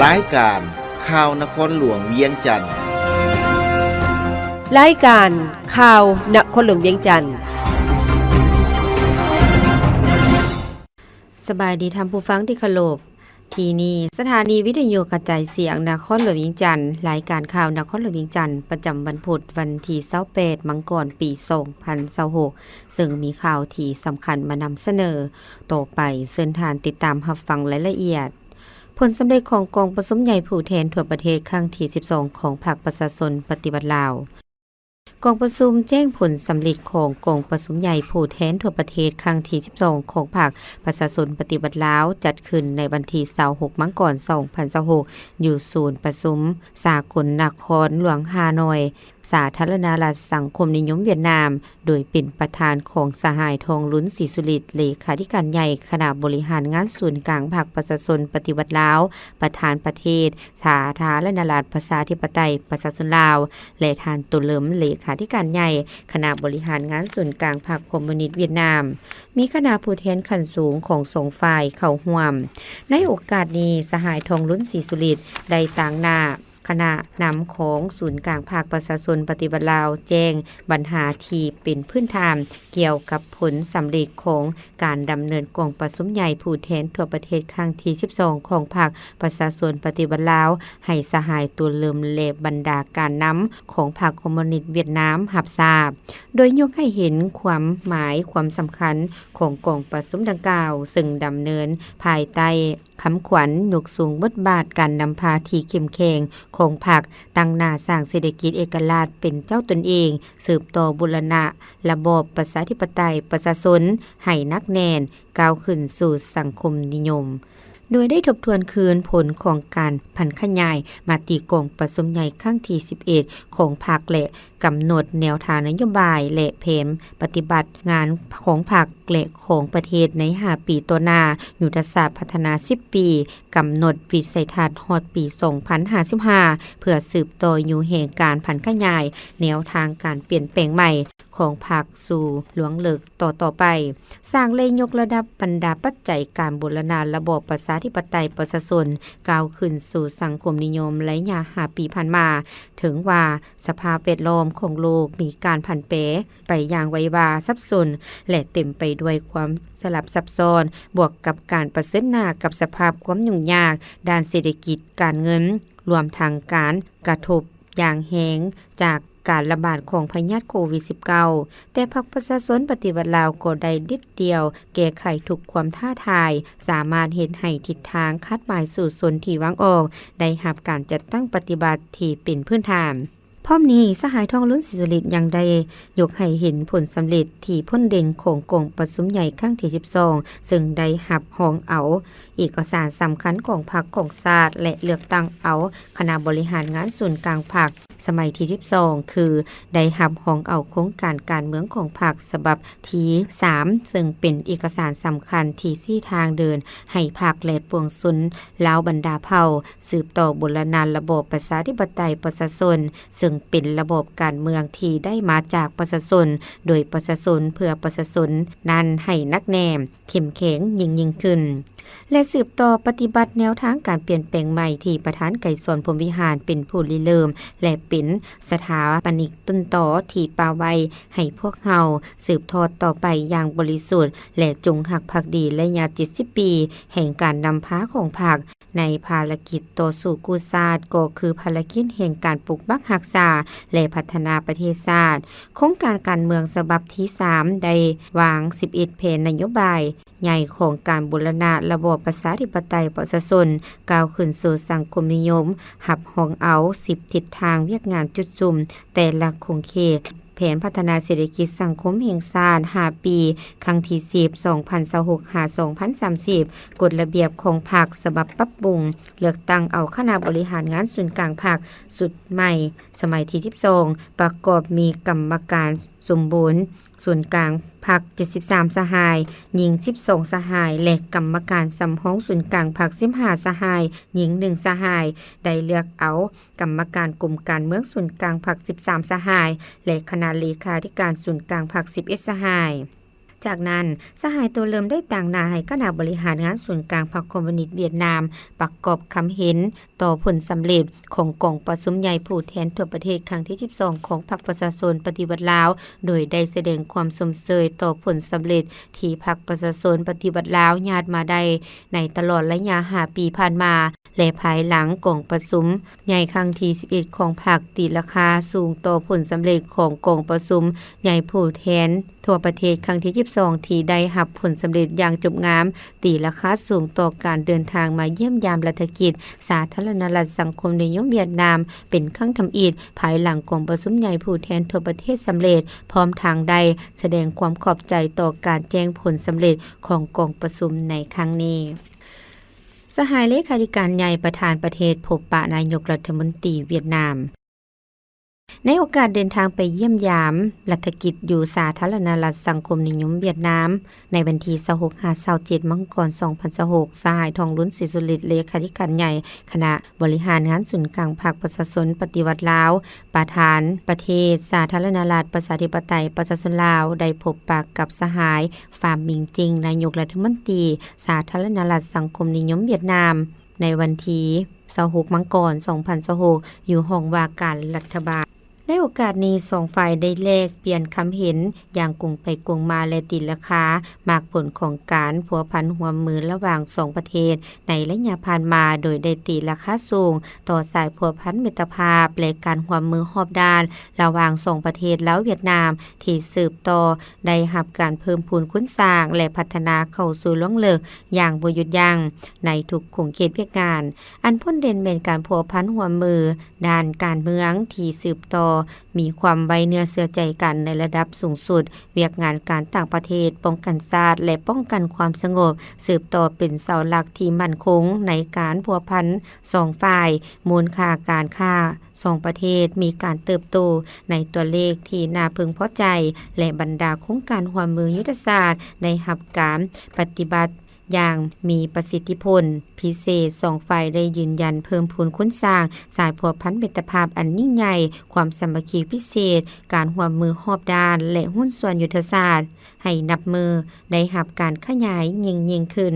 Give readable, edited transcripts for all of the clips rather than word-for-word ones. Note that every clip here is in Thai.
รายการข่าวนครหลวงเวียงจันทน์รายการข่าวนครหลวงเวียงจันทน์สบายดีท่านผู้ฟังที่เคารพที่นี่สถานีวิทยุกระจายเสียงนครหลวงเวียงจันทน์รายการข่าวนครหลวงเวียงจันทน์ประจำวันพุธวันที่28มังกรปี2026ซึ่งมีข่าวที่สำคัญมานำเสนอต่อไปเชิญท่านติดตามรับฟังรายละเอียดผลสำเร็จของกองประชุมใหญ่ผู้แทนทั่วประเทศครั้งที่12ของพรรคประชาชนปฏิวัติลาวกองประชุมแจ้งผลสำเร็จของกองประชุมใหญ่ผู้แทนทั่วประเทศครั้งที่12ของพรรคประชาชนปฏิวัติลาวจัดขึ้นในวันที่26มังกร2026อยู่ศูนย์ประชุมสากลนครหลวงฮานอยสาธารณรัฐสังคมนิยมเวียดนามโดยเป็นประธานของสหายทองลุ้นศรีสุริตเลขาธิการใหญ่คณะบริหารงานศูนย์กลางพรรคประชาชนปฏิวัติลาวประธานประเทศสาธารณรัฐประชาธิปไตยประชาชนลาวและทานตุเลิมเลขาธิการใหญ่คณะบริหารงานศูนย์กลางพรรคคอมมิวนิสต์เวียดนามมีคณะผู้แทนขั้นสูงของสองฝ่ายเข้าร่วมในโอกาสนี้สหายทองลุ้นศรีสุริตได้ต่างหน้าคณะนำของศูนย์กลางภาคประชาชนปฏิบัติลาวแจ้งปัญหาที่เป็นพื้นฐานเกี่ยวกับผลสำเร็จของการดำเนินกองประชุมใหญ่ผู้แทนทั่วประเทศครั้งที่12ของภาคประชาชนปฏิบัติลาวให้สหายตัวเลิมและบรรดาการนำของพรรคคอมมิวนิสต์เวียดนามรับทราบโดยยกให้เห็นความหมายความสำคัญของกองประชุมดังกล่าวซึ่งดำเนินภายใต้คำขวัญยกสูงบทบาทการนำพาที่เข้มแข็งของพรรคตั้งหน้าสร้างเศรษฐกิจเอกราชเป็นเจ้าตนเองสืบต่อบูรณะระบอบประชาธิปไตยประชาชนให้นักแน่นก้าวขึ้นสู่สังคมนิยมโดยได้ทบทวนคืนผลของการพันขยายมาติกองประชุมใหญ่ครั้งที่11ของพรรคและกำหนดแนวทางนโยบายและแผนปฏิบัติงานของพรรคและของประเทศใน5ปีต่อหน้ายุทธศาสตร์พัฒนา10ปีกำหนดวิสัยทัศน์ฮอดปี2055เพื่อสืบต่ออยู่แห่งการพันขยายแนวทางการเปลี่ยนแปลงใหม่ของพรรคสู่หลวงเลิกต่อไปสร้างเลยยกระดับบรรดาปัจจัยการบูรณาระบอบประชาธิปไตยประชาชนก้าวขึ้นสู่สังคมนิยมระยะ5ปีผ่านมาถึงว่าสภาพแวดล้อมของโลกมีการผันแปรไปอย่างไววาซับซ้อนและเต็มไปด้วยความสลับซับซ้อนบวกกับการประเสริฐหน้ากับสภาพความยุ่งยากด้านเศรษฐกิจการเงินรวมทั้งการกระทบอย่างแรงจากการระบาดของพยาธิโควิด -19 แต่พรรคประชาชนปฏิวัติลาวก็ได้นิดเดียวแก้ไขทุกความท้าทายสามารถเห็นให้ทิศทางคาดหมายสู่สนที่วางออกได้รับการจัดตั้งปฏิบัติที่เป็นพื้นฐานพร้อมนี้สหายทองลุ้นศรีสุริตยังได้ยกให้เห็นผลสำเร็จที่พ้นเด่นของกองประชุมใหญ่ครั้งที่12ซึ่งได้รับรองเอาเอกสารสำคัญของพรรคของชาติและเลือกตั้งเอาคณะบริหารงานศูนย์กลางพรรคสมัยที่12คือได้รับรองเอาโครงการการเมืองของพรรคฉบับที่3ซึ่งเป็นเอกสารสำคัญที่ชี้ทางเดินให้พรรคและปวงชนลาวบรรดาเผ่าสืบต่อบูรณาระบอบประชาธิปไตยประชาชนซึ่งเป็นระบบการเมืองที่ได้มาจากประชาชนโดยประชาชนเพื่อประชาชนนั้นให้นักแนมเข้มแข็งยิ่งขึ้นและสืบต่อปฏิบัติแนวทางการเปลี่ยนแปลงใหม่ที่ประธานไก่สอนพรหมวิหารเป็นผู้ริเริ่มและเป็นสถาปนิกต้นต่อที่ป่าไว้ให้พวกเฮาสืบทอดต่อไปอย่างบริสุทธิ์และจงหักภักดีระยะ70ปีแห่งการนำพาของพรรคในภารกิจต่อสู่กู้ชาติก็คือภารกิจแห่งการปลูกบักรักษาและพัฒนาประเทศชาติโครงการการเมืองฉบับที่3ได้วาง11แผนนโยบายใหญ่ของการบูรณะระบอบประชาธิปไตยประชาชนก้าวขึ้นสู่สังคมนิยมหับหองเอา10ทิศทางเวียกงานจุดจุ่มแต่ละคงเขตแผนพัฒนาเศรษฐกิจสังคมแห่งชาติ5ปีครั้งที่10 2026-2030กฎระเบียบของพรรคฉบับปรับปรุงเลือกตั้งเอาคณะบริหารงานศูนย์กลางพรรคสุดใหม่สมัยที่12ประกอบมีกรรมการสมบูรณ์ส่วนกลางพรรค73สหายหญิง12สหายและกรรมการสำห้องศูนย์กลางพรรค15สหายหญิง1สหายได้เลือกเอากรรมการกลุ่มการเมืองศูนย์กลางพรรค13สหายและคณะเลขาธิการศูนย์กลางพรรค11สหาย จากนั้นสหายตัวเริ่มได้ต่างหน้าให้คณะบริหารงานส่วนกลางพรรคคอมมิวนิสต์เวียดนามประกอบคำเห็นต่อผลสำเร็จของกองประชุมใหญ่ผู้แทนทั่วประเทศครั้งที่12ของพรรคประชาชนปฏิวัติลาวโดยได้แสดงความสมเสยต่อผลสำเร็จที่พรรคประชาชนปฏิวัติลาวญาติมาได้ในตลอดระยะ5 ปีผ่านมาและภายหลังกองประชุมใหญ่ครั้งที่11ของพรรคตีราคาสูงต่อผลสำเร็จของกองประชุมใหญ่ผู้แทนทั่วประเทศครั้งที่22ที่ได้รับผลสำเร็จอย่างจบงามตีราคาสูงต่อการเดินทางมาเยี่ยมยามรัฐกิจสาธารณรัฐสังคมนิยมเวียดนามเป็นครั้งทำอิฐภายหลังกองประชุมใหญ่ผู้แทนทั่วประเทศสำเร็จพร้อมทางใดแสดงความขอบใจต่อการแจ้งผลสำเร็จของกองประชุมในครั้งนี้สหายเลขาธิการใหญ่ประธานประเทศพบปะนายกรัฐมนตรีเวียดนามในโอกาสเดินทางไปเยี่ยมยามรัฐกิจอยู่สาธารณรัฐสังคมนิยมเวียดนามในวันที่26-27มังกร2026สหายทองลุ้นศรีสุริตเลขาธิการใหญ่คณะบริหารงานศูนย์กลางพรรคประชาชนปฏิวัติลาวประธานประเทศสาธารณรัฐประชาธิปไตยประชาชนลาวได้พบปะกับสหายฟาร์มมิงจิงนายกรัฐมนตรีสาธารณรัฐสังคมนิยมเวียดนามในวันที่26มังกร2026อยู่ห้องว่าการรัฐบาลในโอกาสนี้2ฝ่ายได้แลกเปลี่ยนคำเห็นอย่างกงไปกงมาและติดราคามากผลของการผัวพันหัวมือระหว่าง2ประเทศในระยะผ่านมาโดยได้ติดราคาสูงต่อสายผัวพันมิตรภาพและการหัวมือรอบด้านระหว่าง2ประเทศแล้วเวียดนามที่สืบต่อได้รับการเพิ่มพูนคุ้นสร้างและพัฒนาเข้าสู่ล่องเลิกอย่างบ่หยุดยั้งในทุกขงเขตเวียดงานอันพ้นเด่นเป็นการผัวพันหัวมือด้านการเมืองที่สืบต่อมีความไว้เนื้อเชื่อใจกันในระดับสูงสุดเวียกงานการต่างประเทศป้องกันชาติและป้องกันความสงบสืบต่อเป็นเสาหลักที่มั่นคงในการพัวพัน2ฝ่ายมูลค่าการค้า2ประเทศมีการเติบโตในตัวเลขที่น่าพึงพอใจและบรรดาโครงการร่วมมือยุทธศาสตร์ในรับการปฏิบัติอย่างมีประสิทธิผลพิเศษ2ฝ่ายได้ยืนยันเพิ่มพูนค้นสร้างสายผัวพันมิตรภาพอันยิ่งใหญ่ความสามัคคีพิเศษการร่วมมือรอบด้านและหุ้นส่วนยุทธศาสตร์ให้นับมือได้รับการขยายยิ่งขึ้น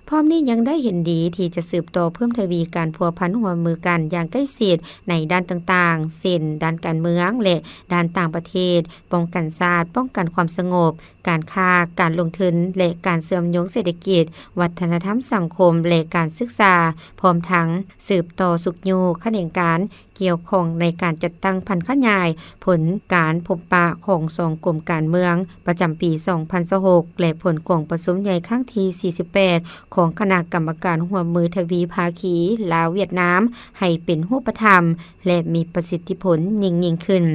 พร้อมนี้ยังได้เห็นดีที่จะสืบต่อเพิ่มทวีการพัวพันร่วมมือกันอย่างใกล้ชิดในด้านต่างๆเช่นด้านการเมืองและด้านต่างประเทศป้องกันชาติป้องกันความสงบการค้าการลงทุนและการเชื่อมโยงเศรษฐกิจวัฒนธรรมสังคมและการศึกษาพร้อมทั้งสืบต่อสุขโยขแขนงการเกี่ยวข้องในการจัดตั้งพันธุ์ขยายผลการพบปะของ2กลุ่มการเมืองประจำปี2026และผลกองประชุมใหญ่ครั้งที่48ของคณะกรรมการร่วมมือทวีภาคีลาวเวียดนามให้เป็นรูปธรรมและมีประสิทธิผลยิ่งขึ้น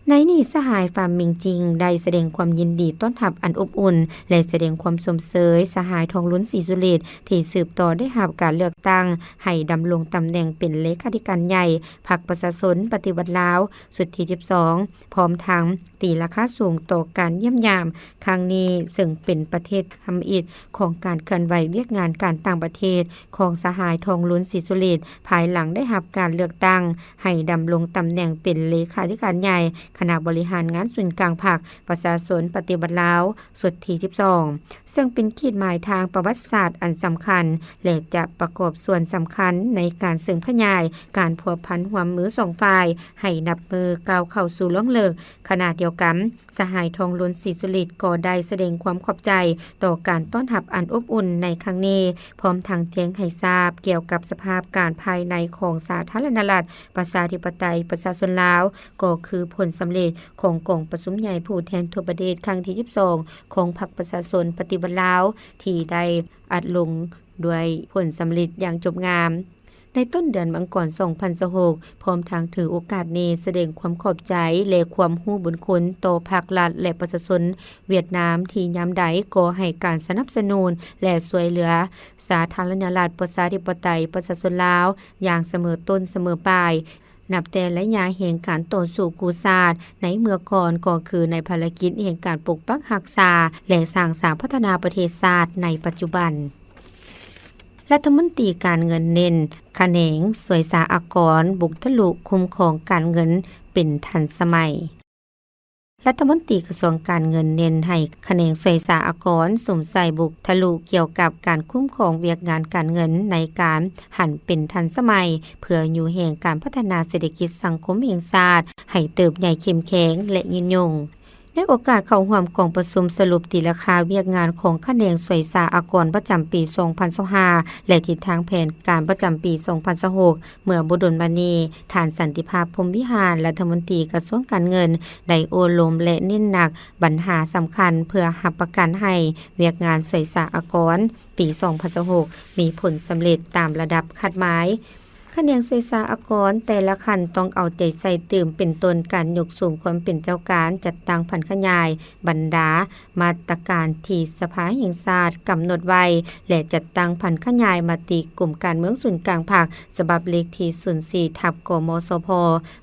ในนี้สหายฟาร์มมิงจิงได้แสดงความยินดีต้อนรับอันอบอุ่นและแสดงความสมเสยสหายทองลุ้นศรีสุริตที่สืบต่อได้รับการเลือกตั้งให้ดำรงตำแหน่งเป็นเลขาธิการใหญ่พรรคประชาชนปฏิวัติลาวสุดที่12พร้อมทั้งตีราคาสูงต่อการเยี่ยมยามครั้งนี้ซึ่งเป็นประเทศทำอิฐของการเคลื่อนไหวเวียกงานการต่างประเทศของสหายทองลุ้นศรีสุริตภายหลังได้รับการเลือกตั้งให้ดำรงตำแหน่งเป็นเลขาธิการใหญ่คณะบริหารงานส่วนกลางพรรคประชาชนปฏิบัติลาวสุดที่12ซึ่งเป็นขีดหมายทางประวัติศาสตร์อันสำคัญและจะประกอบส่วนสำคัญในการเสริมขยายการพัวพันร่วมมือ2ฝ่ายให้นับมือก้าวเข้าสู่ล่องเลิกขณะเดียวกันสหายทองลุ้นศรีสุริตก็ได้แสดงความขอบใจต่อการต้อนรับอันอบอุ่นในครั้งนี้พร้อมทางแจ้งให้ทราบเกี่ยวกับสภาพการภายในของสาธารณรัฐประชาธิปไตยประชาชนลาวก็คือผลสำเร็จของกองประชุมใหญ่ผู้แทนทั่วประเทศครั้งที่22ของพรรคประชาชนปฏิบัติลาวที่ได้อัดลงด้วยผลสำเร็จอย่างจบงามในต้นเดือนมังกร2026พร้อมทางถือโอกาสนี้แสดงความขอบใจและความรู้บุญคุณต่อภาครัฐและประชาชนเวียดนามที่ยามใดก็ให้การสนับสนุนและช่วยเหลือสาธารณรัฐประชาธิปไตยประชาชนลาวอย่างเสมอต้นเสมอปลายนับแต่ระยะแห่งการต่อสู้กู้ชาติในเมื่อก่อนก็คือในภารกิจแห่งการปกปักรักษาและสร้างสรรค์พัฒนาประเทศชาติในปัจจุบันรัฐมนตรีการเงินเน้นแขนงสวยสาอากรบุกทะลุคุ้มครองการเงินเป็นทันสมัย รัฐมนตรีกระทรวงการเงินเน้นให้แขนงสหกรณ์สวมใส่บุกทะลุเกี่ยวกับการคุ้มครองเวียกงานการเงินในการหันเป็นทันสมัยเพื่ออยู่แห่งการพัฒนาเศรษฐกิจสังคมแห่งชาติให้เติบใหญ่เข้มแข็งและยืนยงในโอกาสเข้าร่วมกองประชุมสรุปตีราคาเวียกงานของแขนงสหกรณ์ประจำปี 2025และทิศทางแผนการประจำปี 2026 เมื่อบ่ดลมานี้ฐานสันติภาพพรหมวิหารรัฐมนตรีกระทรวงการเงินได้โอลมและเน้นหนักปัญหาสำคัญเพื่อรับประกันให้เวียกงานสหกรณ์ปี 2026 มีผลสำเร็จตามระดับคาดหมายแขนงสหกรณ์แต่ละขั้นต้องเอาใจใส่เติมเป็นต้นการยกสูงความเป็นเจ้าการจัดตั้งผันขยายบรรดามาตรการที่สภาแห่งชาติกำหนดไว้และจัดตั้งผันขยายมติกลุ่มการเมืองศูนย์กลางภาคฉบับเลขที่04ทับกมสพ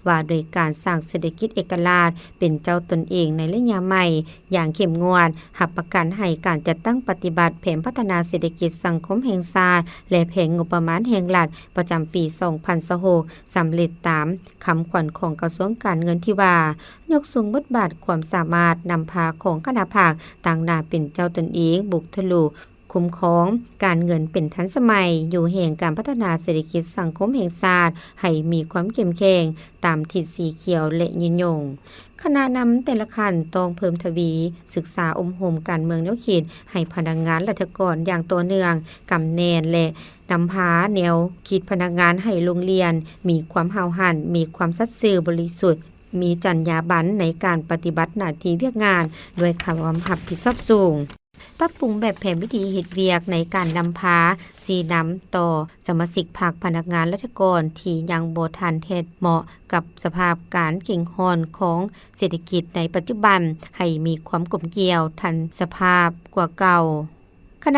ว่าโดยการสร้างเศรษฐกิจเอกราชเป็นเจ้าตนเองในระยะใหม่อย่างเข้มงวดรับประกันให้การจัดตั้งปฏิบัติแผนพัฒนาเศรษฐกิจสังคมแห่งชาติและแผนงบประมาณแห่งรัฐประจำปี2026สำเร็จตามคำขวัญของกระทรวงการเงินที่ว่ายกสูงบทบาทความสามารถนำพาของคณะภาคต่างหน้าเป็นเจ้าตนเองบุกทะลุคุ้มครองการเงินเป็นทันสมัยอยู่แห่งการพัฒนาเศรษฐกิจสังคมแห่งชาติให้มีความเข้มแข็งตามทิศสีเขียวและยืนยงคณะนำแต่ละขั้นต้องเพิ่มทวีศึกษาโหมการเมืองแนวคิดให้พนักงานราชการอย่างต่อเนื่องกำแนนและนำพาแนวคิดพนักงานให้โรงเรียนมีความห้าวหันมีความสัตย์ซื่อบริสุทธิ์มีจรรยาบรรณในการปฏิบัติหน้าที่เวียกงานด้วยความรับผิดชอบสูงปรับปรุงแบบแผนวิธีเฮ็ดเวียกในการนำพาสีนำต่อสมาชิกภาคพนักงานราชการที่ยังบ่ทันเฮ็ดเหมาะกับสภาพการเก่งฮอนของเศรษฐกิจในปัจจุบันให้มีความกลมเกลี่ยวทันสภาพกว่าเก่าค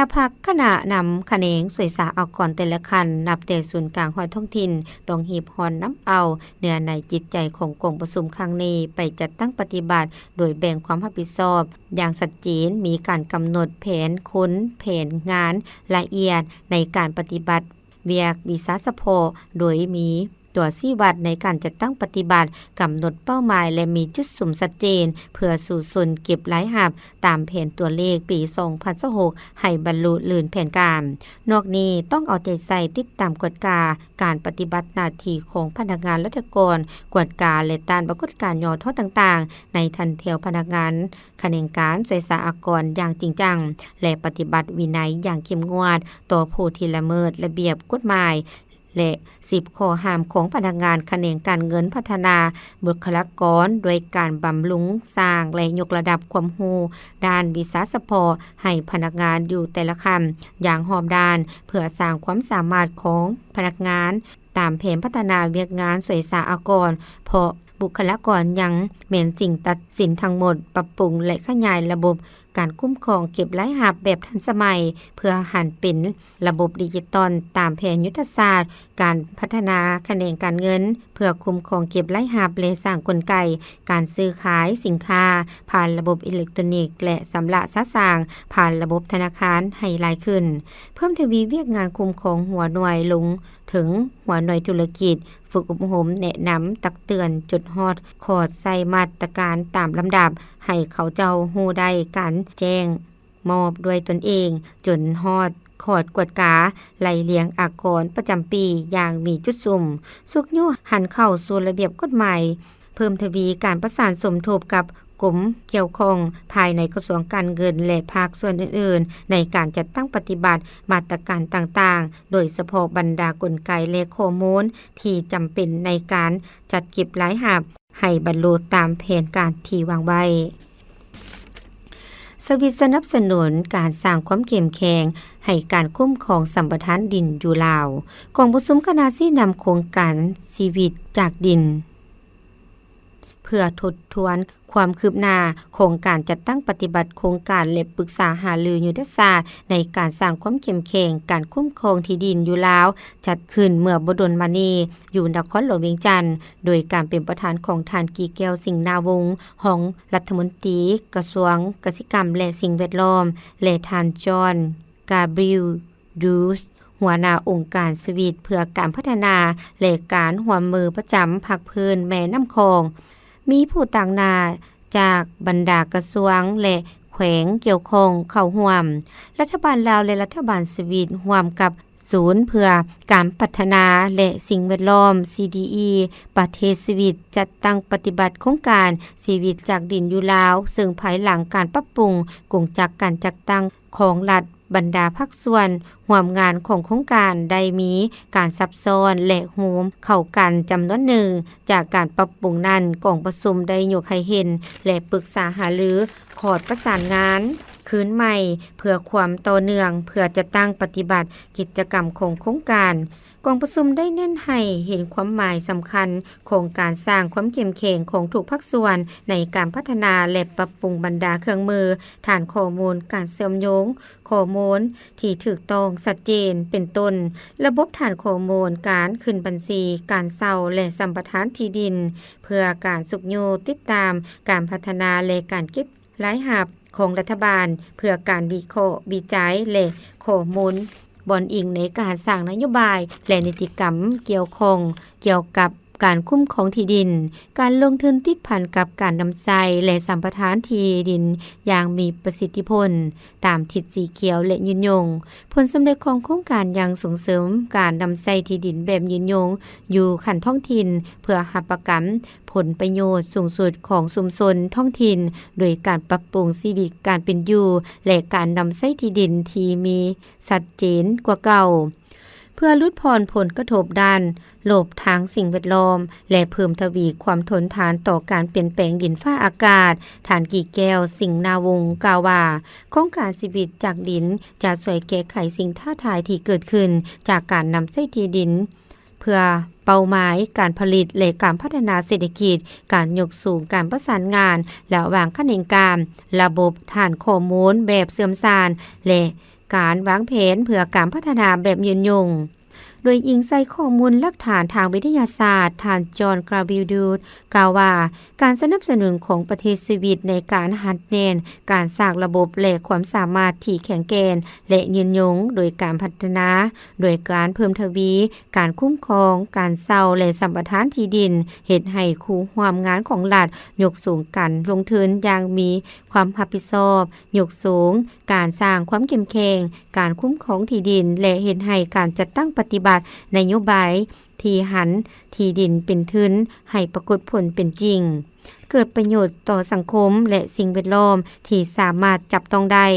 ณะนำแขนงสหกรณ์แต่ละคันนับแต่ศูนย์กลางฮอดท้องถิ่นต้องหีบฮอนน้ำเอาเนื้อในจิตใจของกองประชุมครั้งนี้ไปจัดตั้งปฏิบัติโดยแบ่งความรับผิดชอบอย่างชัดเจนมีการกำหนดแผนแผนงานละเอียดในการปฏิบัติเวียกวิสาสะพอโดยมีตัวชี้วัดในการจัดตั้งปฏิบัติกำหนดเป้าหมายและมีจุดสุ่มชัดเจนเพื่อสู่ส่วนเก็บรายหับตามแผนตัวเลขปี 2026ให้บรรลุลื่นแผนการนอกนี้ต้องเอาใจใส่ติดตามกฎการปฏิบัติหน้าที่ของพนักงานราชการกวดกาและต้านปรากฏการณ์ย่อท้อต่างๆในทันเทียวพนักงานแขนงการสหกรณ์อย่างจริงจังและปฏิบัติวินัยอย่างเข้มงวดต่อผู้ที่ละเมิดระเบียบกฎหมายและ10ข้อห้ามของพนักงานแขนงการเงินพัฒนาบุคลากรโดยการบำรุงสร้างและยกระดับความรู้ด้านวิสาสะพอให้พนักงานอยู่แต่ละขั้นอย่างหอบด้านเพื่อสร้างความสามารถของพนักงานตามแผนพัฒนาเวียกงานสหกรณ์เพราะบุคลากรยังแม่นสิ่งตัดสินทั้งหมดปรับปรุงและขยายระบบการคุ้มครองเก็บรายรับแบบทันสมัยเพื่อหันเป็นระบบดิจิตอลตามแผนยุทธศาสตร์การพัฒนาแขนงการเงินเพื่อคุ้มครองเก็บรายรับและสร้างกลไกการซื้อขายสินค้าผ่านระบบอิเล็กทรอนิกส์และสำระสะสางผ่านระบบธนาคารให้หลายขึ้นเพิ่มทวีเวียกงานคุ้มครองหัวหน่วยลงถึงหัวหน่วยธุรกิจฝึกอบรมแนะนำตักเตือนจุดฮอดขอดใส่มาตรการตามลำดับให้เขาเจ้าฮู้ได้การแจ้งมอบด้วยตนเองจนฮอดขอดกวดกาไล่เลียงอากรประจำปีอย่างมีจุดสุ่มสุกยุหันเข้าสู่ระเบียบกฎหมายเพิ่มทวีการประสานสมทบกับกลุ่มเกี่ยวข้องภายในกระทรวงการเงินและภาคส่วนอื่นๆในการจัดตั้งปฏิบัติมาตรการต่างๆโดยเฉพาะบรรดากลไกและข้อมูลที่จำเป็นในการจัดเก็บรายรับให้บรรลุตามแผนการที่วางไว้สวิตสนับสนุนการสร้างความเข้มแข็งให้การคุ้มครองสัมปทานดินอยู่ลาวกองประชุมคณะชี้นำโครงการชีวิตจากดินเพื่อทบทวนความคืบหน้าโครงการจัดตั้งปฏิบัติโครงการและปรึกษาหารือยุทธศาสตร์ในการสร้างความเข้มแข็งการคุ้มครองที่ดินอยู่ลาวจัดขึ้นเมื่อบ่ดลมานี้อยู่นครหลวงเวียงจันทน์โดยการเป็นประธานของท่านกีแก้วสิงห์นาวงศ์รองรัฐมนตรีกระทรวงเกษตรกรรมและสิ่งแวดล้อมและท่านจอห์นกาเบรียลดูสหัวหน้าองค์การสวิตเพื่อการพัฒนาและการร่วมมือประจำภาคพื้นแม่น้ำคองมีผู้ต่างหน้า จากบรรดากระทรวงและแขวงเกี่ยวข้องเข้าร่วมรัฐบาลลาวและรัฐบาลสวีเดนร่วมกับศูนย์เพื่อการพัฒนาและสิ่งแวดล้อม CDE ประเทศสวีเดนจัดตั้งปฏิบัติโครงการชีวิตจากดินอยู่ลาวซึ่งภายหลังการปรับปรุงกงจักการจัดตั้งของรัฐบรรดาภาคส่วนร่วมงานของโครงการได้มีการซับซ้อนและโฮมเข้ากันจำนวนหนึ่งจากการปรับปรุงนั้นกองประชุมได้ยกให้เห็นและปรึกษาหารือขอดประสานงานคืนใหม่เพื่อความต่อเนื่องเพื่อจะตั้งปฏิบัติกิจกรรมของโครงการกองประชุมได้เน้นให้เห็นความหมายสำคัญของการสร้างความเข้มแข็งของทุกภาคส่วนในการพัฒนาและปรับปรุงบรรดาเครื่องมือฐานข้อมูลการเชื่อมโยงข้อมูลที่ถูกต้องชัดเจนเป็นต้นระบบฐานข้อมูลการขึ้นบัญชีการเช่าและสัมปทานที่ดินเพื่อการสุกโยติดตามการพัฒนาและการเก็บรายรับของรัฐบาลเพื่อการวิเคราะห์วิจัยและข้อมูลบอนอิงในการสร้างนโยบายและนิติกรรมเกี่ยวข้องเกี่ยวกับการคุ้มครองที่ดินการลงทุนติดพันกับการนำใจและสัมปทานที่ดินอย่างมีประสิทธิผลตามทิศสีเขียวและยืนยงผลสำเร็จของโครงการยังส่งเสริมการนำใจที่ดินแบบยืนยงอยู่ขันท้องถิ่นเพื่อหับประกันผลประโยชน์สูงสุดของชุมชนท้องถิ่นโดยการปรับปรุงชีวิตการเป็นอยู่และการนำใช้ที่ดินที่มีชัดเจนกว่าเก่าเพื่อลดผ่อนผลกระทบด้านโลบทางสิ่งแวดล้อมและเพิ่มทวีความทนทานต่อการเปลี่ยนแปลงดินฟ้าอากาศฐานกี่แก้วสิงห์นาวงศ์กล่าวว่าโครงการชีวิตจากดินจะช่วยแก้ไขสิ่งท้าทายที่เกิดขึ้นจากการนำใช้ที่ดินเพื่อเป้าหมายการผลิตและการพัฒนาเศรษฐกิจการยกสูงการประสานงานและวางขั้นเองการระบบฐานข้อมูลแบบเสื่อมทรานและการวางแผนเพื่อการพัฒนาแบบยืนยงโดยอิงใส่ข้อมูลหลักฐานทางวิทยาศาสตร์ท่านจอห์นกราวิลดูดกล่าวว่าการสนับสนุนของประเทศสวีเดนในการหัดแนนการสร้างระบบและความสามารถที่แข็งแกร่งและยืนยงโดยการพัฒนาโดยการเพิ่มทวีการคุ้มครองการเช่าและสัมปทานที่ดินเฮ็ดให้คู่ร่วมงานของรัฐยกสูงกันลงทุนอย่างมีความรับผิดชอบยกสูงการสร้างความเข้มแข็งการคุ้มครองที่ดินและเฮ็ดให้การจัดตั้งปฏิบัตินโยบายที่หันที่ดินเป็นทุนให้ปรากฏผลเป็นจริงเกิดประโยชน์ต่อสังคมและสิ่งแวดล้อมที่สามารถจับต้องได้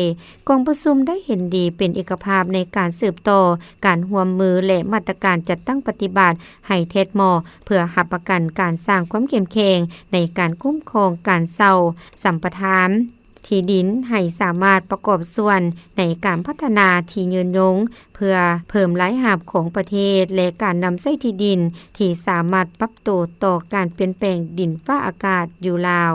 กองประชุมได้เห็นดีเป็นเอกภาพในการสืบต่อการร่วมมือและมาตรการจัดตั้งปฏิบัติให้เทศมอเพื่อรับประกันการสร้างความเข้มแข็งในการคุ้มครองการเช่าสัมปทานที่ดินให้สามารถประกอบส่วนในการพัฒนาที่ยืนยงเพื่อเพิ่มรายรับของประเทศและการนำใช้ที่ดินที่สามารถปรับตัวต่อการเปลี่ยนแปลงดินฟ้าอากาศอยู่ลาว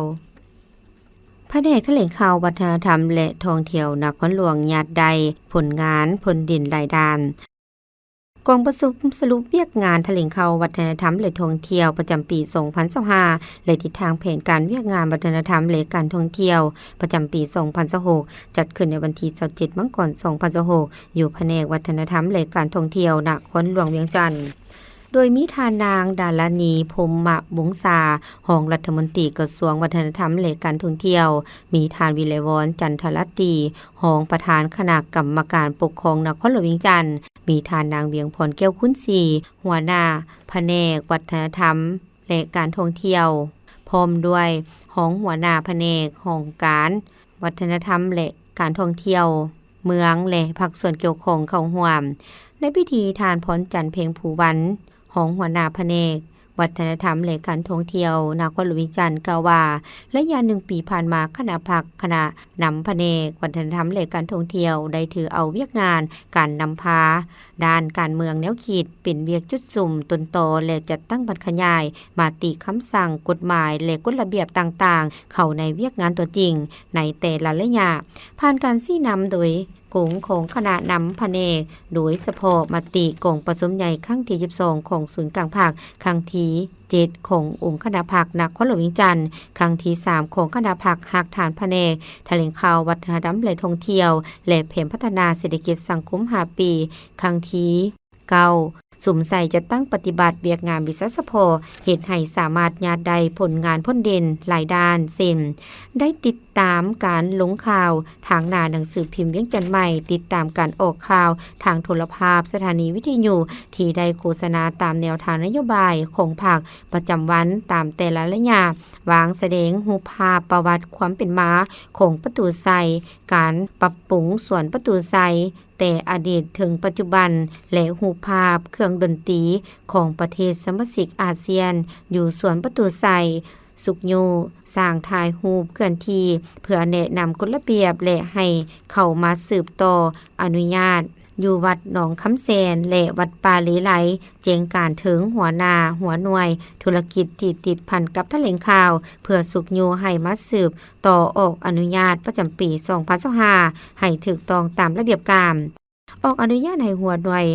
แผนกแถลงข่าววัฒนธรรมและท่องเที่ยวนครหลวงญาติใดผลงานผลดินรายด้านกองประชุมสรุปเวียกงานแถลงข่าววัฒนธรรมและท่องเที่ยวประจำปี 2025และทิศทางแผนการเวียกงานวัฒนธรรมและการท่องเที่ยวประจำปี 2026จัดขึ้นในวันที่ 27 มกราคม 2026อยู่แผนกวัฒนธรรมและการท่องเที่ยวนครหลวงเวียงจันทน์โดยมีทานนางดารานีพรหมวงศารองรัฐมนตรีกระทรวงวัฒนธรรมและการท่องเที่ยวมีทานวิไลวรณ์จันทรตีรองประธานคณะกรรมการปกครองนครหลวงเวียงจันทน์มีทานนางเวียงพรแก้วคุ้นศรีหัวหน้าแผนกวัฒนธรรมและการท่องเที่ยวพร้อมด้วยรองหัวหน้าแผนกของการวัฒนธรรมและการท่องเที่ยวเมืองและภาคส่วนเกี่ยวข้องเข้าร่วมในพิธีทานพรจันทร์เพ็งภูวันของหัวหน้าแผนกวัฒนธรรมและการท่องเที่ยวนครหลวงเวียงจันทน์กล่าวว่าระยะ1 ปีผ่านมาคณะนำแผนกวัฒนธรรมและการท่องเที่ยวได้ถือเอาเวียกงานการนำพาด้านการเมืองแนวคิดเป็นเวียกจุดสุ่มต้นตอและจัดตั้งบรรขยายมาติคำสั่งกฎหมายและกฎระเบียบต่างๆเข้าในเวียกงานตัวจริงในแต่ละระยะผ่านการชี้นำโดยกงของคณะนำแผนกโดยเฉพาะมติกงประชุมใหญ่ครั้งที่ 12ของศูนย์กลางภาคครั้งที่7ขององค์คณะภาคนครหลวงเวียงจันทน์ครั้งที่3ของคณะภาคหักฐานแผนกแถลงข่าววัฒนธรรมและท่องเที่ยวและแผนพัฒนาเศรษฐกิจสังคม5 ปีครั้งที่9 สุมใส่จะตั้งปฏิบัติเวียกงานวิศสพเหตุให้สามารถญาติใดผลงานพ้นเด่นหลายด้านเช่นได้ติดตามการลงข่าวทางหน้าหนังสือพิมพ์เวียงจันทน์ใหม่ติดตามการออกข่าวทางโทรภาพสถานีวิทยุที่ได้โฆษณาตามแนวทางนโยบายของภาคประจำวันตามแต่ละระยะวางแสดงรูปภาพประวัติความเป็นมาของประตูไซการปรับปรุงสวนประตูไซแต่อดีตถึงปัจจุบันและรูปภาพเครื่องดนตรีของประเทศสมาชิกอาเซียนอยู่สวนประตูไซสุกโยสร้างถ่ายรูปเคลื่อนที่เพื่อแนะนำกฎระเบียบและให้เข้ามาสืบต่ออนุญาตอยู่วัดหนองคำแสนและวัดป่าเลไหลแจ้งการถึงหัวหน้าหัวหน่วยธุรกิจที่ติดพันกับแถลงข่าวเพื่อสุกโยให้มาสืบต่อออกอนุญาตประจำปี 2025ให้ถูกต้องตามระเบียบการออกอนุญาตให้หัวหน่วย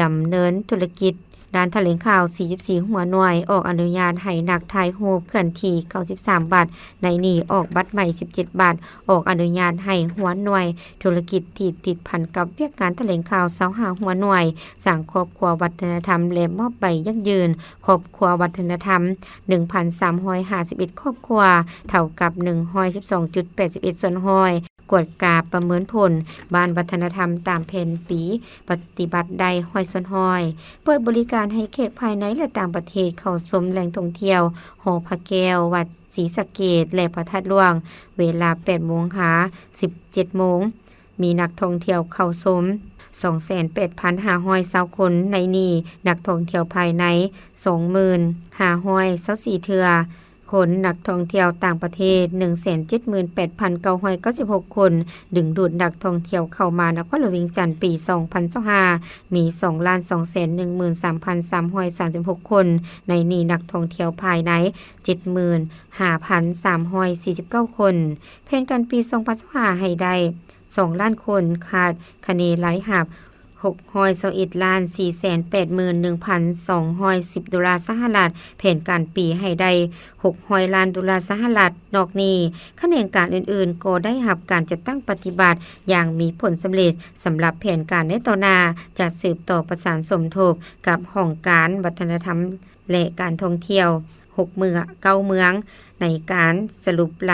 ดำเนินธุรกิจด้านแถลงข่าว44หัวหน่วยออกอนุญาตให้นักถ่ายรูปเคลื่อนที่93บาทในนี้ออกบัตรใหม่17บาทออกอนุญาตให้หัวหน่วยธุรกิจที่ติดพันกับเวียกการแถลงข่าว25หัวหน่วยสร้างครอบครัววัฒนธรรมและมอบใบยั่งยืนครอบครัววัฒนธรรม 1,351 ครอบครัวเท่ากับ 112.81 ส่วนห้อยกวดกาประเมินผลบ้านวัฒนธรรมตามแผนปีปฏิบัติใดห้อยส่วนห้อยเปิดบริการให้แขกภายในและต่างประเทศเข้าชมแหล่งท่องเที่ยวหอพระแก้ววัดศรีสะเกษและพระธาตุหลวงเวลา 8:00 นหา 17:00 นมีนักท่องเที่ยวเข้าชม 28,520 คนในนี้นักท่องเที่ยวภายใน 25,524 เทื่อคนนักท่องเที่ยวต่างประเทศ 178,996 คนดึงดูดนักท่องเที่ยวเข้ามานครหลวงเวียงจันทน์ปี 2025มี 2,211,336 คนในนี้นักท่องเที่ยวภายใน 75,349 คนแผนการปี 2025ให้ได้ 2 ล้านคนขาดคะเนหลายหับ$621,481,210 ดอลลาร์สหรัฐแผนการปีให้ได้$600 ล้านสหรัฐนอกนี้คะแนนการอื่นๆก็ได้รับการจัดตั้งปฏิบัติอย่างมีผลสำเร็จสำหรับแผนการในต่อหน้าจะสืบต่อประสานสมทบกับห้องการวัฒนธรรมและการท่องเที่ยว6เมือง9เมืองในการสรุปร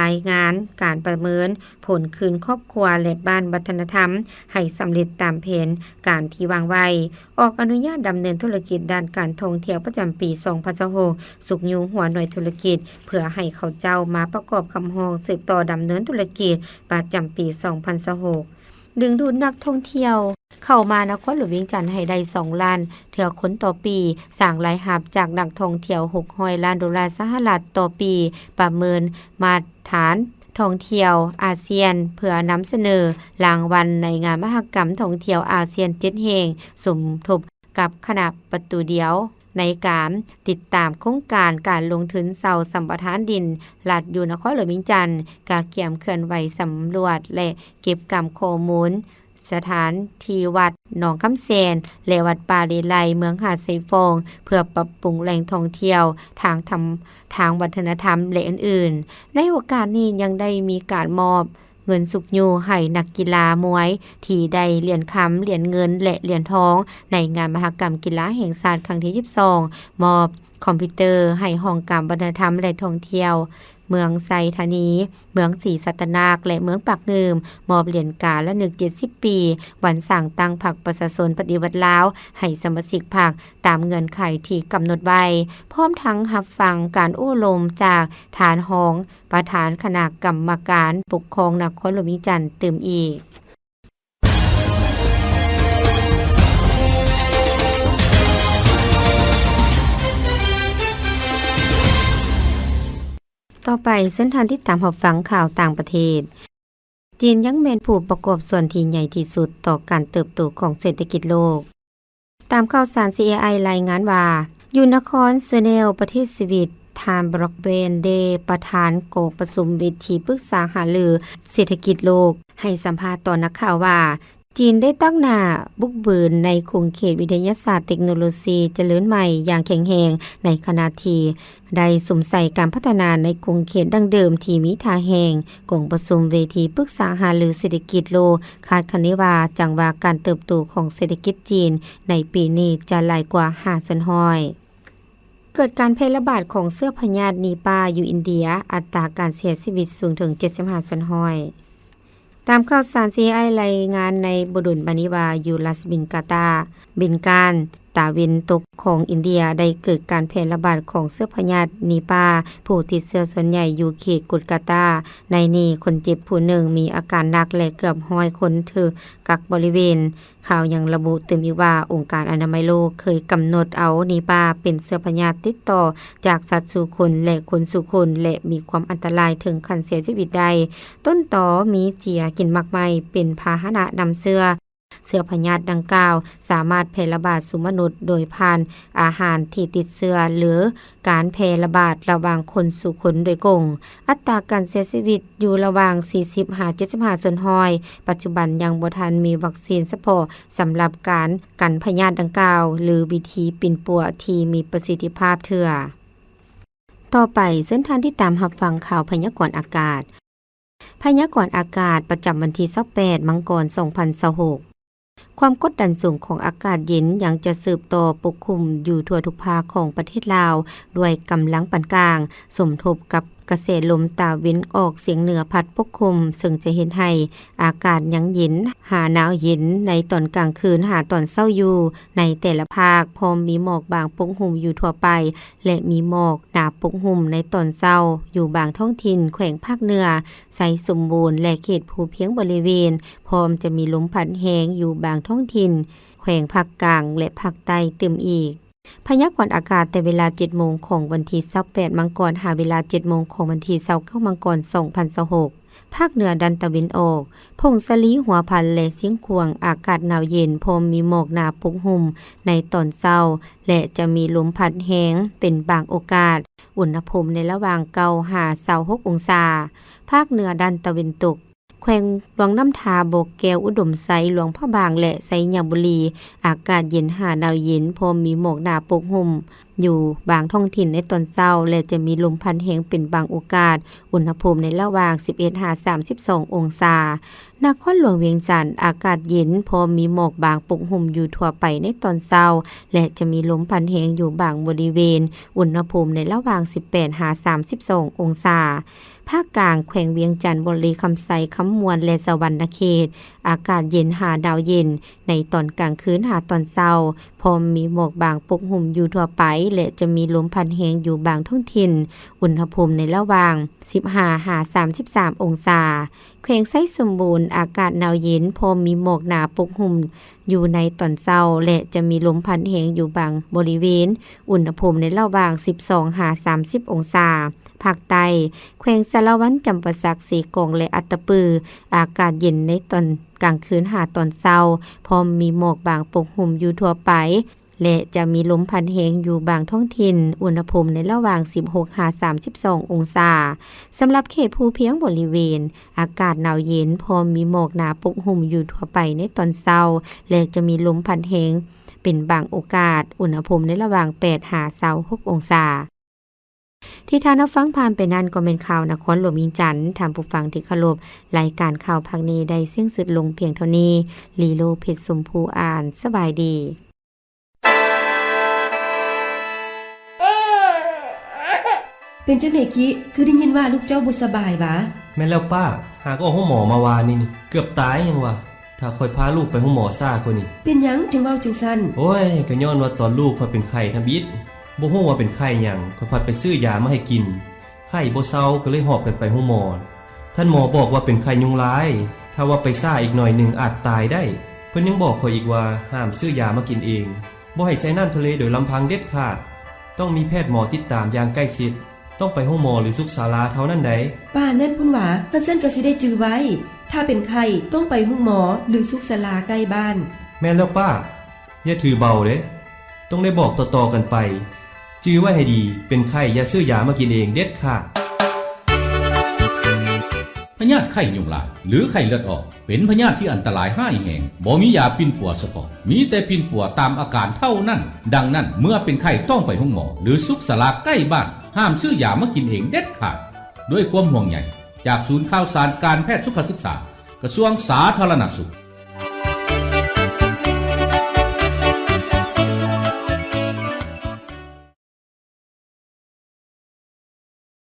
ายงานการประเมินผลคืนครอบครัวและบ้านวัฒนธรรมให้สำเร็จตามแผนการที่วางไว้ออกอนุญาตดำเนินธุรกิจด้านการท่องเที่ยวประจำปี 2026สุกยูหัวหน่วยธุรกิจเพื่อให้เขาเจ้ามาประกอบคำร้องสืบต่อดำเนินธุรกิจประจำปี 2026ดึงดูดนักท่องเที่ยวเข้ามานครหลวงเวียงจันทน์ให้ได้2ล้านเทื่อคนต่อปีสร้างรายรับจากนักท่องเที่ยว$600 ล้านสหรัฐต่อปีประเมินมาตรฐานท่องเที่ยวอาเซียนเพื่อนำเสนอรางวัลในงานมหกรรมท่องเที่ยวอาเซียน7แห่งสมทบกับคณะประตูเดียวในการติดตามโครงการลงทุนเสาสัมปทานดินรัฐอยู่นครหลวงเวียงจันทน์กาเกี่ยมเคลื่อนไหวสำรวจและเก็บกำข้อมูลสถานที่วัดหนองคำแสนและวัดป่าเลไลเมืองหาดไซฟองเพื่อปรับปรุงแหล่งท่องเที่ยวทางวัฒนธรรมและอื่นๆในโอกาสนี้ยังได้มีการมอบเงินสุกยูให้นักกีฬามวยที่ได้เหรียญคำเหรียญเงินและเหรียญทองในงานมหกรรมกีฬาแห่งชาติครั้งที่22มอบคอมพิวเตอร์ให้ห้องการวัฒนธรรมและท่องเที่ยวเมืองไซธานีเมืองศรีสัตนาคและเมืองปากเงิมมอบเหรียญกาละนึก70ปีวันสั่งตั้งพรรคประชาชนปฏิวัติลาวให้สมาชิกพรรคตามเงื่อนไขที่กำหนดไว้พร้อมทั้งรับฟังการโอ้ลมจากฐานหองประธานคณะกรรมการปกครองนครหลวงเวียงจันทน์เติมอีกต่อไปเส้นทางที่ตามรับฟังข่าวต่างประเทศจีนยังแม่นผู้ประกอบส่วนที่ใหญ่ที่สุดต่อการเติบโตของเศรษฐกิจโลกตามข่าวสาร CAI รายงานว่าอยู่นครเซเนลประเทศสวิตทามบร็อกเบนเดประธานกองประชุมเวทีปรึกษาหารือเศรษฐกิจโลกให้สัมภาษณ์ต่อนักข่าวว่า จีนได้ตั้งหน้าบุกเบินในคงเขตวิทยาศาสตร์เทคโนโลยีเจริญใหม่อย่างแข็งแรงในขณะที่ได้สมใส่การพัฒนาในคงเขตดั้งเดิมที่มีท่าแหงกองประชุมเวทีปรึกษาหารือเศรษฐกิจโลกคาดคะเนว่าจังว่าการเติบโตของเศรษฐกิจจีนในปีนี้จะหลายกว่า500%เกิดการแพร่ระบาดของเชื้อพยาธินีปาอยู่อินเดียอัตราการเสียชีวิตสูงถึง75%ตามข่าวสาร CI รายงานในบดุลบานิวาอยู่รัสบินกาตาบินการตาเวนตกของอินเดียได้เกิดการแพร่ระบาดของเชื้อพยาธินีปาผู้ติดเชื้อส่วนใหญ่อยู่เขตกุลกาตาในนี้คนเจ็บผู้หนึ่งมีอาการหนักและเกือบ100คนถูกกักบริเวณข่าวยังระบุเติมอีกว่าองค์การอนามัยโลกเคยกำหนดเอานีปาเป็นเชื้อพยาธิติดต่อจากสัตว์สู่คนและคนสู่คนและมีความอันตรายถึงขั้นเสียชีวิตได้ต้นตอมีเจียกินมากไม้เป็นพาหนะนำเชื้อพยาธิดังกล่าวสามารถแพร่ระบาดสู่มนุษย์โดยผ่านอาหารที่ติดเชื้อหรือการแพร่ระบาดระหว่างคนสู่คนโดยกงอัตราการเสียชีวิตอยู่ระหว่าง 40-75% ปัจจุบันยังบ่ทันมีวัคซีนเฉพาะสำหรับการกันพยาธิดังกล่าวหรือวิธีปิ่นปัวที่มีประสิทธิภาพเถื่อต่อไปเส้นทางที่ตามรับฟังข่าวพยากรณ์อากาศพยากรณ์อากาศประจำวันที่28มังกร2026ความกดดันสูงของอากาศเย็นยังจะสืบต่อปกคลุมอยู่ทั่วทุกภาคของประเทศลาวด้วยกำลังปานกลางสมทบกับกระแสลมตะวันออกเฉียงเหนือพัดปกคลุมซึ่งจะเห็นให้อากาศยังเย็นหาหนาวเย็นในตอนกลางคืนหาตอนเช้าอยู่ในแต่ละภาคพร้อมมีหมอกบางปกคลุมอยู่ทั่วไปและมีหมอกหนาปกคลุมในตอนเช้าอยู่บางท้องถิ่นแขวงภาคเหนือใสสมบูรณ์และเขตภูเพียงบริเวณพร้อมจะมีลมพัดแรงอยู่บางท้องถิ่นแขวงภาคกลางและภาคใต้เติมอีกพยากรณ์อากาศแต่เวลา 7 โมงของวันที่28มังกรหาเวลา 7 โมงของวันที่29มังกร2026ภาคเหนือดันตะวันออกพงสลีหัวพันและเสียงขวงอากาศหนาวเย็นพร้อมมีหมอกหนาปกหุ่มในตอนเช้าและจะมีลมพัดแรงเป็นบางโอกาสอุณหภูมิในระหว่าง9หา26องศาภาคเหนือดันตะวันตกแขวงหลวงน้ำทาโบกแก้วอุดมไซหลวงพระบางและไซยบุรีอากาศเย็นหาหนาวเย็นพร้อมมีหมอกหนาปกหุ่มอยู่บางท้องถิ่นในตอนเช้าและจะมีลมพัดแรงเป็นบางโอกาสอุณหภูมิในระหว่าง11หา32องศานครหลวงเวียงจันทร์อากาศเย็นพร้อมมีหมอกบางปกหุ่มอยู่ทั่วไปในตอนเช้าและจะมีลมพัดแรงอยู่บางบริเวณอุณหภูมิในระหว่าง18หา32องศาภาคกลางแขวงเวียงจันทร์บุรีคำไซคำมวลและสวรรณเขตอากาศเย็นหาดาวเย็นในตอนกลางคืนหาตอนเช้าพร้อมมีหมอกบางปกหุ่มอยู่ทั่วไปและจะมีลมพัดแรงอยู่บางท้องถิ่นอุณหภูมิในระหว่าง15หา33องศาแขวงไซสมบูรณ์อากาศหนาวเย็นพร้อมมีหมอกหนาปกหุ่มอยู่ในตอนเช้าและจะมีลมพัดแรงอยู่บางบริเวณอุณหภูมิในระหว่าง12หา30องศาภาคใต้แขวงสารวันจำปาสักสีกงและอัตตปืออากาศเย็นในตอนกลางคืนหาตอนเช้าพร้อมมีหมอกบางปกหุ่มอยู่ทั่วไปและจะมีลมพัดแรงอยู่บางท้องถิ่นอุณหภูมิในระหว่าง16หา32องศาสำหรับเขตภูเพียงบริเวณอากาศหนาวเย็นพร้อมมีหมอกหนาปกหุ่มอยู่ทั่วไปในตอนเช้าและจะมีลมพัดแรงเป็นบางโอกาสอุณหภูมิในระหว่าง8หา26องศาที่ท่านรับฟังผ่านไปนั้นก็เป็นข่าวนครหลวงเวียงจันทร์ท่านผู้ฟังที่เคารพรายการข่าวภาคนี้ได้สิ้นสุดลงเพียงเท่านี้ลีโลเพชรสมภูอ่านสบายดีเป็นจังได๋กิคือได้ยินว่าลูกเจ้าบ่สบายบ่แม่นแล้วป้าหากออกห้องหมอมาวานี่เกือบตายยังวะถ้าค่อยพาลูกไปห้องหมอซ่าคนนี้เป็นหยังจึงเว้าจังซั่นโอ้ยก็ย้อนว่าตอนลูกค่อยเป็นไข้ทำอิดบ่ฮู้ว่าเป็นไข้หยังค่อยพัดไปซื้อยามาให้กินไข้บ่เซาก็เลยหอบกันไปห้องหมอท่านหมอบอกว่าเป็นไข้ยุงลายถ้าว่าไปซ่าอีกหน่อยนึงอาจตายได้เพิ่นยังบอกข้อยอีกว่าห้ามซื้อยามากินเองบ่ให้ใส่น้ำทะเลโดยลำพังเด็ดขาดต้องมีแพทย์หมอติดตามอย่างใกล้ชิดต้องไปห้องหมอหรือสุขศาลาเท่านั้นใดป้านั่นพุ่นว่าคันซั่นก็สิได้จื้อไว้ถ้าเป็นไข้ต้องไปห้องหมอหรือสุขศาลาใกล้บ้านแม่นแล้วป้าอย่าถือเบาเด้ต้องได้บอกต่อๆกันไปจื้อไว้ให้ดีเป็นไข้อย่าซื้อยามากินเองเด็ดขาด พยาธิไข้ยุงลายหรือไข้เลือดออกเป็นพยาธิที่อันตรายร้ายแรงบ่มียาปิ่นปัวเฉพาะมีแต่ปิ่นปัวตามอาการเท่านั้นดังนั้นเมื่อเป็นไข้ต้องไปห้องหมอหรือสุขศาลาใกล้บ้านห้ามซื้อยามากินเองเด็ดขาดด้วยความห่วงใยจากศูนย์ข่าวสารการแพทย์สุขศึกษากระทรวงสาธารณสุข